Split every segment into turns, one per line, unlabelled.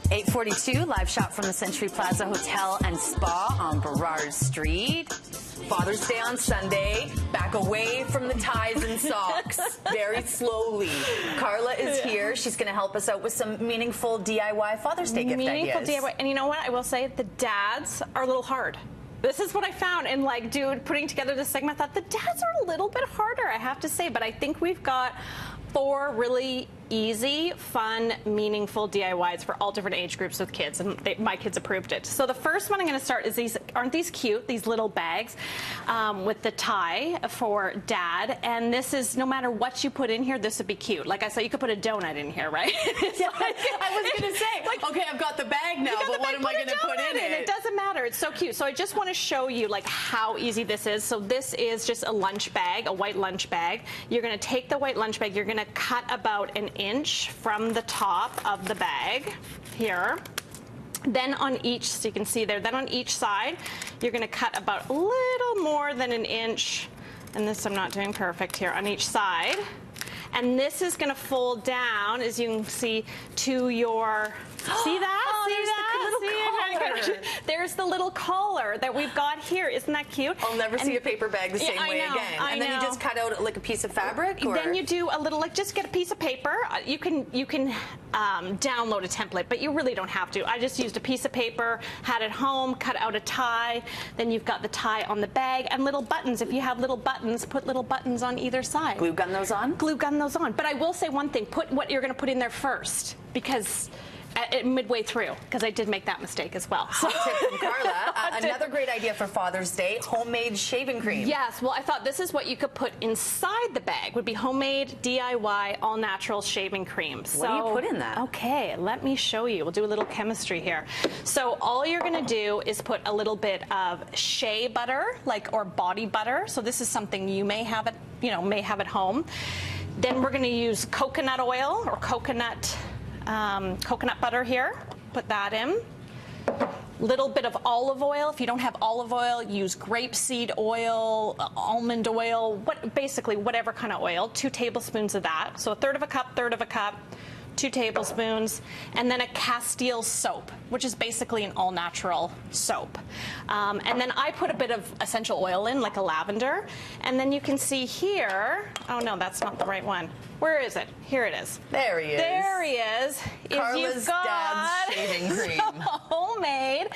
8:42, live shot from the Century Plaza Hotel and Spa on Burrard Street. Father's Day on Sunday, back away from the ties and socks, very slowly. Karla is here. She's going to help us out with some meaningful DIY Father's Day gift ideas.
Meaningful DIY. And you know what? I will say the dads are a little hard. This is what I found in putting together this segment. I thought the dads are a little bit harder, I have to say, but I think we've got 4 really easy, fun, meaningful DIYs for all different age groups with kids, and my kids approved it. So the first one I'm going to start is these. Aren't these cute? These little bags with the tie for dad, and this is no matter what you put in here, this would be cute. Like I said, you could put a donut in here, right?
Yeah, I was going to say, okay, I've got the bag now, but what am I going to put in it?
It doesn't matter. It's so cute. So I just want to show you how easy this is. So this is just a lunch bag, a white lunch bag. You're going to take the white lunch bag. You're going to cut about an inch from the top of the bag here. Then on each, so you can see there, then on each side, you're going to cut about a little more than an inch, and this I'm not doing perfect here, on each side. And this is going to fold down, as you can see, to your, see that?
Oh,
see
that?
There's the little collar that we've got here. Isn't that cute?
I'll never see a paper bag the same way again. And then you just cut out like a piece of fabric? Or?
Then you do a little, just get a piece of paper. You can download a template, but you really don't have to. I just used a piece of paper, had it home, cut out a tie. Then you've got the tie on the bag and little buttons. If you have little buttons, put little buttons on either side.
Glue gun those on?
Glue gun those on. But I will say one thing, put what you're going to put in there first, because midway through, because I did make that mistake as well.
Hot tip from Karla. Another great idea for Father's Day, homemade shaving cream.
Yes, well, I thought this is what you could put inside the bag, would be homemade, DIY, all-natural shaving cream.
What do you put in that?
Okay, let me show you. We'll do a little chemistry here. So all you're going to do is put a little bit of shea butter, or body butter. So this is something you may have at home. Then we're going to use coconut oil or coconut butter here. Put that in. Little bit of olive oil. If you don't have olive oil, use grapeseed oil, almond oil, basically whatever kind of oil. 2 tablespoons of that. So a third of a cup, 2 tablespoons, and then a Castile soap, which is basically an all-natural soap. And then I put a bit of essential oil in, like a lavender. And then you can see here, oh no, that's not the right one. Where is it? Here it is.
There he is.
There he is.
Karla's dad's shaving cream.
Homemade.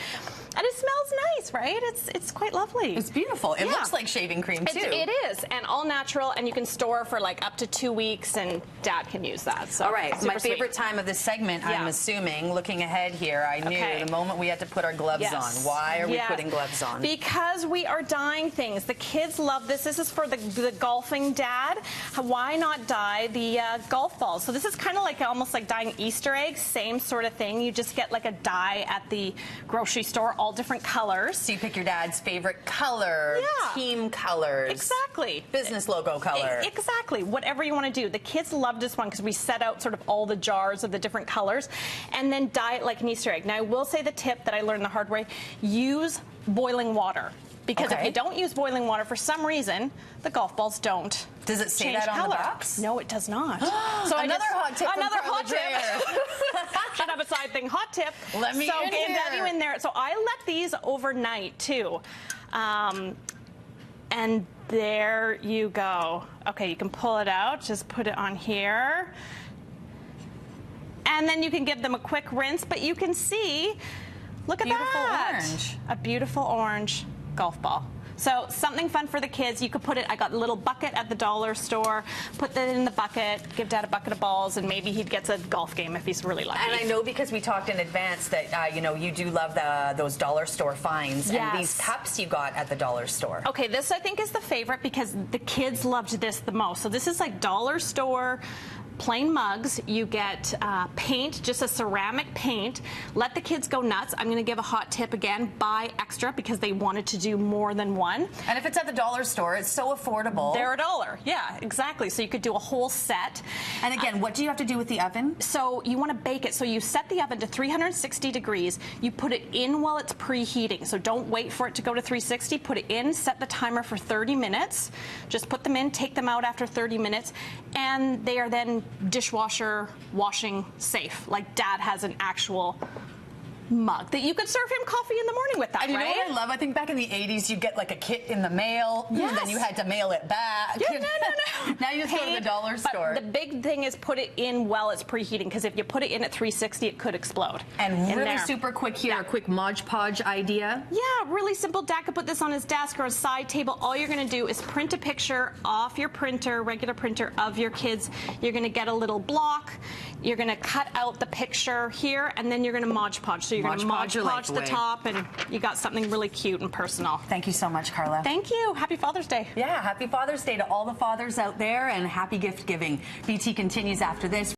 And it smells nice, right? It's quite lovely.
It's beautiful. It looks like shaving cream, too.
It is, and all natural, and you can store for up to 2 weeks, and Dad can use that. So
all right, my favorite time of this segment, I'm assuming, looking ahead here, I knew the moment we had to put our gloves on. Why are we putting gloves on?
Because we are dyeing things. The kids love this. This is for the golfing dad. Why not dye the golf balls? So this is kind of almost like dyeing Easter eggs, same sort of thing. You just get a dye at the grocery store, all different colors.
So you pick your dad's favorite color, team colors.
Exactly.
Business logo color.
Exactly. Whatever you want to do. The kids love this one because we set out sort of all the jars of the different colors and then dye it like an Easter egg. Now, I will say the tip that I learned the hard way, use boiling water. Because if you don't use boiling water, for some reason, the golf balls don't.
Does it say that on the box?
No, it does not.
So another hot tip from Karla Dreyer.
Should have a side thing. Hot tip.
Let me in here.
Get you in there. So I let these overnight, too. And there you go. Okay, you can pull it out. Just put it on here. And then you can give them a quick rinse. But you can see, look at that.
Beautiful orange.
A beautiful orange golf ball. So something fun for the kids. You could put it, I got a little bucket at the dollar store, put that in the bucket, give Dad a bucket of balls, and maybe he gets a golf game if he's really lucky.
And I know because we talked in advance that, you do love those dollar store finds.
Yes.
And these cups you got at the dollar store.
Okay, this I think is the favorite because the kids loved this the most. So this is dollar store plain mugs. You get paint, just a ceramic paint. Let the kids go nuts. I'm going to give a hot tip again. Buy extra because they wanted to do more than one.
And if it's at the dollar store, it's so affordable.
They're $1. Yeah, exactly. So you could do a whole set.
And again, what do you have to do with the oven?
So you want to bake it. So you set the oven to 360 degrees. You put it in while it's preheating. So don't wait for it to go to 360. Put it in, set the timer for 30 minutes. Just put them in, take them out after 30 minutes. And they are then dishwasher washing safe. Like Dad has an actual mug that you could serve him coffee in the morning with that,
and you
right?
know what I love? I think back in the 80s, you get like a kit in the mail, and then you had to mail it back.
Yeah, no.
Now you just go to the dollar store.
But the big thing is put it in while it's preheating, because if you put it in at 360, it could explode.
And really super quick here, a quick Mod Podge idea.
Yeah, really simple. Dad could put this on his desk or a side table. All you're going to do is print a picture off your printer, regular printer, of your kids. You're going to get a little block. You're going to cut out the picture here, and then you're going to Mod Podge. So you're going to Mod Podge the top, and you got something really cute and personal.
Thank you so much, Karla.
Thank you. Happy Father's Day.
Yeah, happy Father's Day to all the fathers out there, and happy gift giving. BT continues after this.